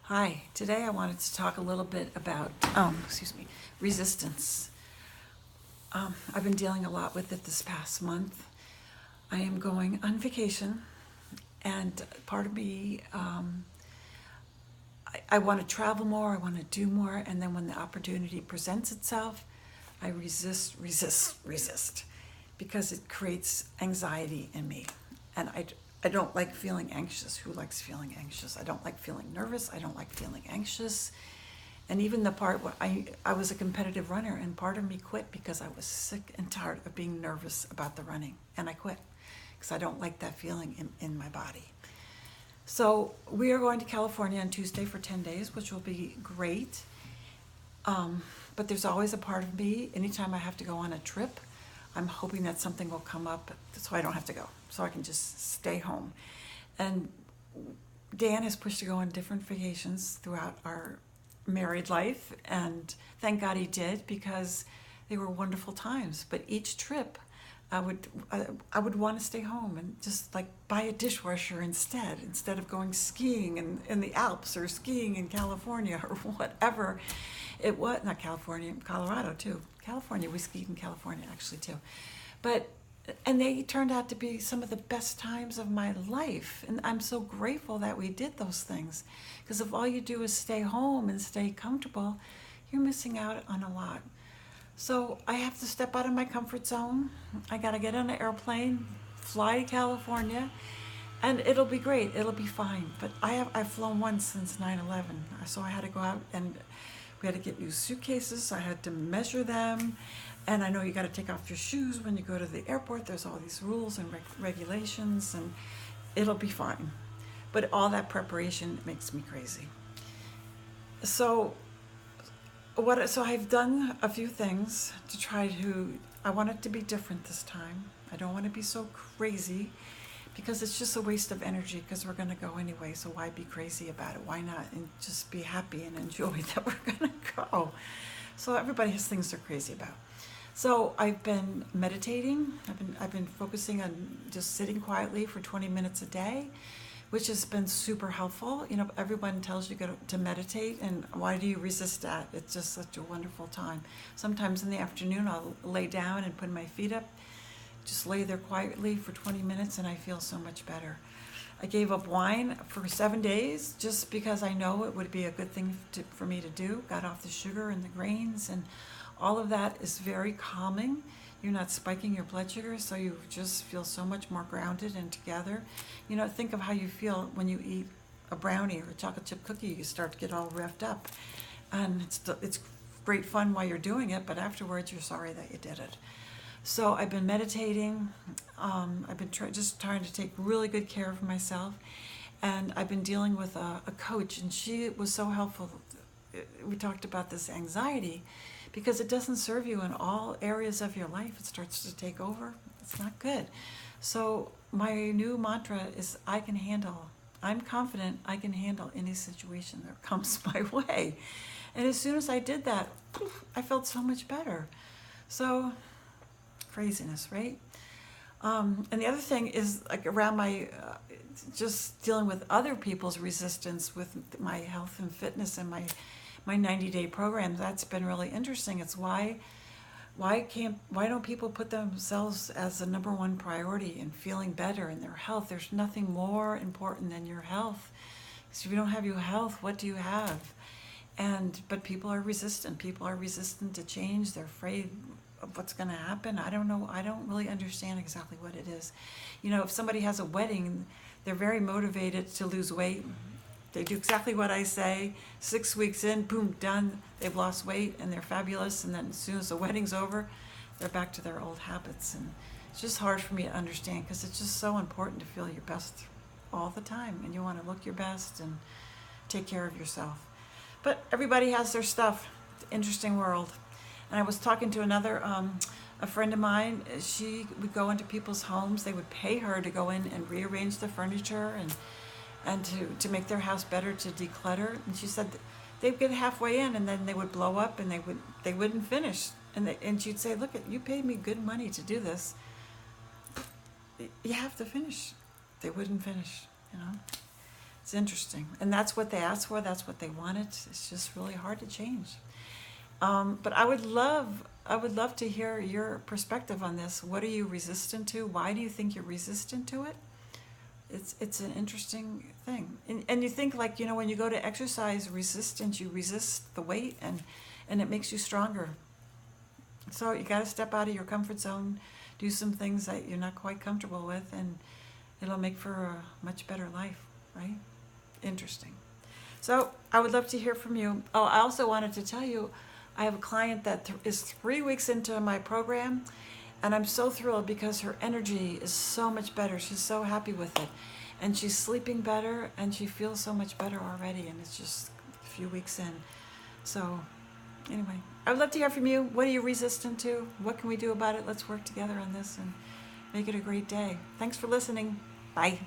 Hi, today I wanted to talk a little bit about, resistance. I've been dealing a lot with it this past month. I am going on vacation, and part of me, I want to travel more, I want to do more, and then when the opportunity presents itself, I resist, because it creates anxiety in me. And I don't like feeling anxious. Who likes feeling anxious? I don't like feeling nervous. I don't like feeling anxious. And even the part where I was a competitive runner, and part of me quit because I was sick and tired of being nervous about the running. And I quit because I don't like that feeling in my body. So we are going to California on Tuesday for 10 days, which will be great. But there's always a part of me, anytime I have to go on a trip, I'm hoping that something will come up so I don't have to go, so I can just stay home. And Dan has pushed to go on different vacations throughout our married life, and thank God he did, because they were wonderful times. But each trip, I would want to stay home and just like buy a dishwasher instead of going skiing in the Alps or skiing in California or whatever. It was not California, Colorado too. California, we skied in California actually too. But and they turned out to be some of the best times of my life, and I'm so grateful that we did those things, because if all you do is stay home and stay comfortable, you're missing out on a lot. So I have to step out of my comfort zone. I got to get on an airplane, fly to California, and it'll be great. It'll be fine. But I've flown once since 9/11, so I had to go out and we had to get new suitcases. I had to measure them, and I know you got to take off your shoes when you go to the airport. There's all these rules and regulations, and it'll be fine. But all that preparation makes me crazy. So so I've done a few things to try to. I want it to be different this time. I don't want to be so crazy, because it's just a waste of energy, because we're going to go anyway, so why be crazy about it? Why not and just be happy and enjoy that we're going to go? So everybody has things they're crazy about. So I've been meditating. I've been focusing on just sitting quietly for 20 minutes a day, which has been super helpful. You know, everyone tells you to meditate, and why do you resist that? It's just such a wonderful time. Sometimes in the afternoon, I'll lay down and put my feet up, just lay there quietly for 20 minutes, and I feel so much better. I gave up wine for 7 days just because I know it would be a good thing for me to do. Got off the sugar and the grains, and all of that is very calming. You're not spiking your blood sugar, so you just feel so much more grounded and together. You know, think of how you feel when you eat a brownie or a chocolate chip cookie. You start to get all revved up, and it's great fun while you're doing it, but afterwards you're sorry that you did it. So I've been meditating. I've been just trying to take really good care of myself, and I've been dealing with a coach, and she was so helpful. We talked about this anxiety, because it doesn't serve you in all areas of your life. It starts to take over. It's not good. So my new mantra is I'm confident I can handle any situation that comes my way. And as soon as I did that, I felt so much better. So craziness, right? And the other thing is, like, around my just dealing with other people's resistance with my health and fitness and my 90-day program. That's been really interesting. It's why don't people put themselves as the number one priority in feeling better in their health? There's nothing more important than your health. So if you don't have your health, what do you have? But people are resistant. People are resistant to change. They're afraid of what's going to happen. I don't know. I don't really understand exactly what it is. You know, if somebody has a wedding, they're very motivated to lose weight. They do exactly what I say. 6 weeks in, boom, done. They've lost weight and they're fabulous. And then as soon as the wedding's over, they're back to their old habits. And it's just hard for me to understand, because it's just so important to feel your best all the time. And you want to look your best and take care of yourself. But everybody has their stuff. It's an interesting world. And I was talking to a friend of mine. She would go into people's homes. They would pay her to go in and rearrange the furniture and to make their house better, to declutter. And she said they'd get halfway in, and then they would blow up, and they wouldn't finish. And she'd say, "Look, you paid me good money to do this. You have to finish." They wouldn't finish, you know. It's interesting. And that's what they asked for, that's what they wanted. It's just really hard to change. But I would love to hear your perspective on this. What are you resistant to? Why do you think you're resistant to it? It's an interesting thing. And you think, like, when you go to exercise resistance, you resist the weight, and it makes you stronger. So you got to step out of your comfort zone, do some things that you're not quite comfortable with, and it'll make for a much better life, right? Interesting. So I would love to hear from you. Oh, I also wanted to tell you, I have a client that is 3 weeks into my program, and I'm so thrilled because her energy is so much better. She's so happy with it, and she's sleeping better, and she feels so much better already, and it's just a few weeks in. So anyway, I would love to hear from you. What are you resistant to? What can we do about it? Let's work together on this and make it a great day. Thanks for listening. Bye.